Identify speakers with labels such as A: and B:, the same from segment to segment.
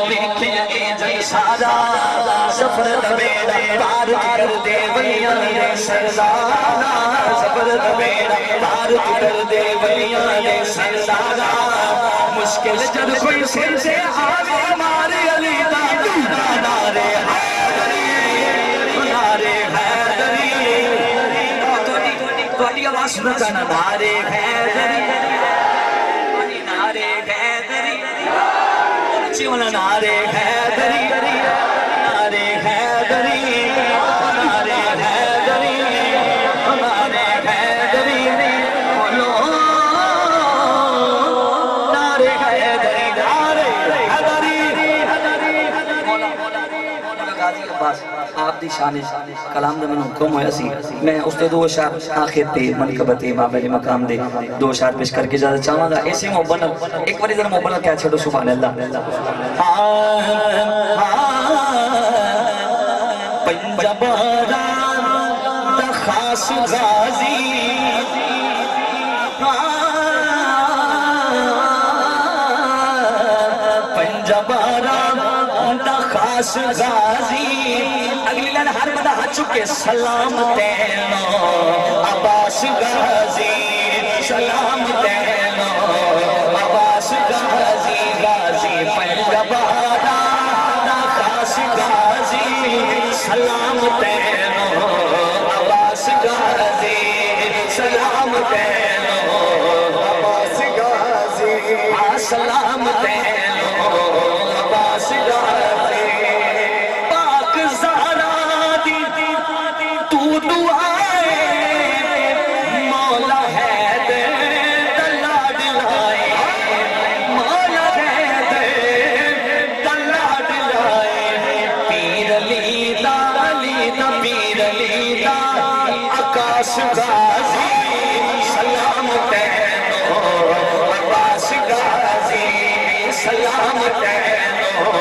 A: دیکھے جن سارا سفر بیڑا پار کر دے ولیاں دے سردارا سفر بیڑا پار کر دے ولیاں دے سردارا مشکل جب کوئی سر سے آوے ہمارے علی دا نعرے تھوڑی آواز سننا چاہنا نعرے حیدری نعرے حیدری اونچی والا نعرے حیدری نعرے حیدری نعرے حیدری نعرے حیدری بولو نعرے حیدری نعرے حیدری مولا غازی عباس آپ دی شان کلام دے میں حکم ہویا سی میں اس دے دو اشعار آخر تے منقبت امام علی مقام دے دو اشعار پیش کر کے زیادہ چاہوں گا ایسے محبت ایک باری ذرا محبت کیا چھوڑو سبحان اللہ پنجبارا دا خاص غازی پنجبارا دا خاص غازی اگلی لائن ہر بندہ ہاتھ چکے سلام تینو عباس غازی سلام تینو عباس غازی غازی پنجبارا دا خاص غازی سلام تینو عباس غازی سلام تینو عباس غازی سلام تینو عباس غازی پاک زہرا دی تو دعائے مولا حیدر دلہ دلائے مولا حیدر دلہ دلائے پیر علی دا پیر علی دا عکاس غازی سلام تینو عباس غازی سلام تینو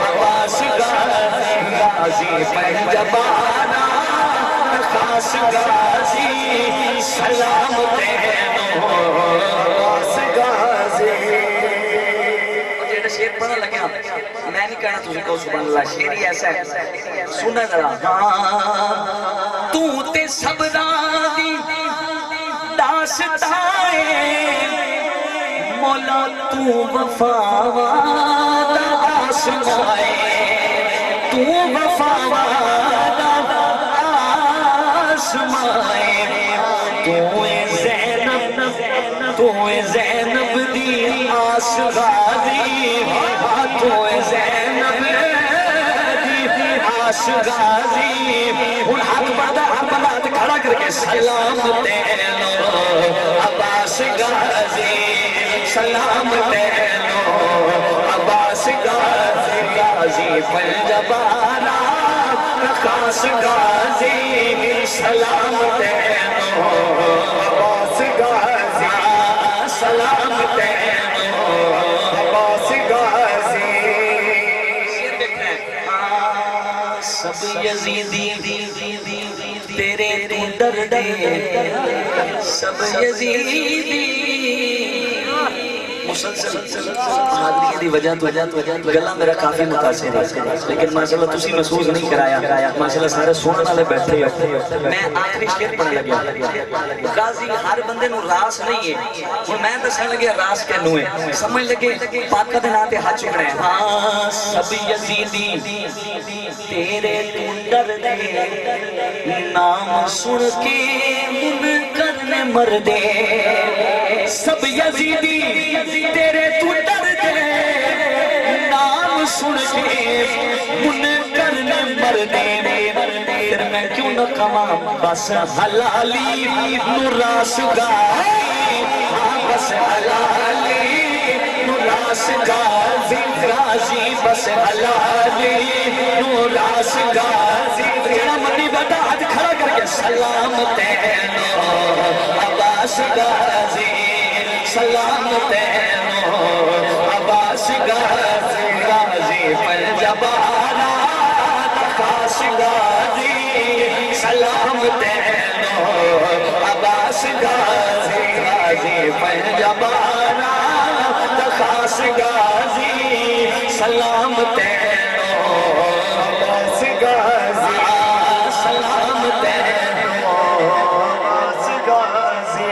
A: عباس غازی پنجبارا خاص غازی سلام تینو عباس غازی جیڑا شیر پڑھا لگیا میں نہیں کہنا تجھے کہو سبحان اللہ شیر ہی ایسا ہے سننا ذرا تو تے صبران دی داستائے مولا تو وفا دا آسمائے تو وفا دا آسمائے تو زینب دی آس غازی تو زینب دی آس غازی ان حق بردہ کھڑا کر کے سلام تینو عباس غازی سلام تینو عباس غازی غازی پنجبارا خاص غازی سلام تینو عباس غازی سلام تینو عباس غازی سب یزیدی تیرے تو ڈر دے سب یزیدی مسلسل حاضری دی وجہ گلا میرا کافی متاثر ہے لیکن ماشاءاللہ تسی محسوس نہیں کرایا ماشاءاللہ سارے سننے والے بیٹھے ہو میں آخری شعر پڑھنے لگیا غازی ہر بندے نو راس نہیں ہے اور میں دسنے لگیا راس کینو ہے سمجھ لگے پاکہ دے ناتے ہاتھ چکنے ہیں ہاں سب یزیدی تیرے تو ڈر دے نام سن کے منکر نے مردے سب یزیدی تیرے تو ڈر دے نام سن کے منکر نے مردے پھر میں کیوں نہ کمام بس حلالی نو راس غازی بس حلالی نو راس غازی بس حلالی نو راس غازی تیرا منی بیٹا ہاتھ کھڑا کر کے سلام تینو عباس غازی سلام تینو عباس غازی غازی پنجبارا خاص غازی سلام تینو عباس غازی غازی پنجبارا خاص غازی سلام تیرو
B: عباس غازی
A: سلام تیرو
B: عباس غازی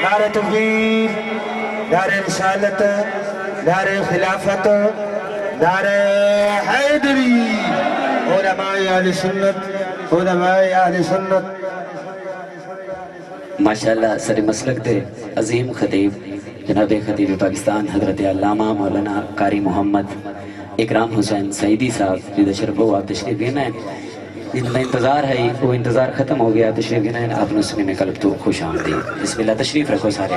B: نعرہ تکبیر نعرہ رسالت نعرہ خلافت نعرہ حیدری علماء اہل سنت علماء اہل سنت
A: ماشاءاللہ سر مسلک دے عظیم خطیب جناب خطیب پاکستان حضرت علامہ مولانا قاری محمد اکرام حسین سعیدی صاحب جدہ شرف ہو آپ تشریف گئنا ہے جن کا انتظار ہے وہ انتظار ختم ہو گیا تشریف گئنا ہے آپ نے سنے میں قلب تو خوش آمدید بسم اللہ تشریف رکھو سارے